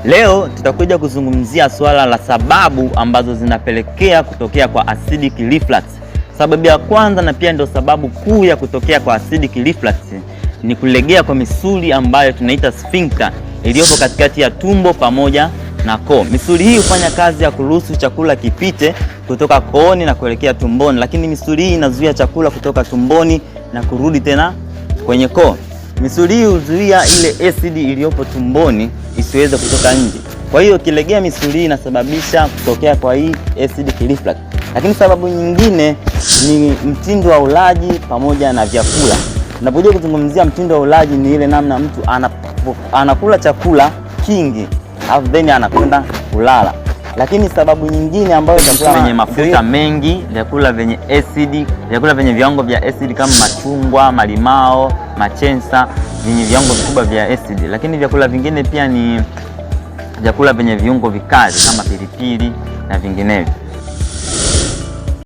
Leo tutakuja kuzungumzia swala la sababu ambazo zinapelekea kutokea kwa acidic reflux. Sababu ya kwanza na pia ndio sababu kuu ya kutokea kwa acidic reflux ni kulegea kwa misuli ambayo tunaita sphincter iliyopo katikati ya tumbo pamoja na koo. Misuli hii hufanya kazi ya kuruhusu chakula kipite kutoka kooni na kuelekea tumboni, lakini misuli hii inazuia chakula kutoka tumboni na kurudi tena kwenye koo. Misuli hii huzuia ile asidi iliyopo tumboni isiweze kutoka nje. Kwa hiyo kilegea misuli hii inasababisha kutokea kwa hii acidic reflux. Lakini sababu nyingine ni mtindo wa ulaji pamoja na vyakula. Tunapojua kuzungumzia mtindo wa ulaji ni ile namna mtu anakula chakula kingi alafu then anakwenda kulala. Lakini sababu nyingine ambayo vyakula vyenye mafuta mengi, vyakula vyenye asidi, vyakula vyenye viwango vya asidi kama machungwa, malimao, machensa vyenye viwango vikubwa vya asidi. Lakini vyakula vingine pia ni vyakula vyenye viungo vikali kama pilipili na vinginevyo.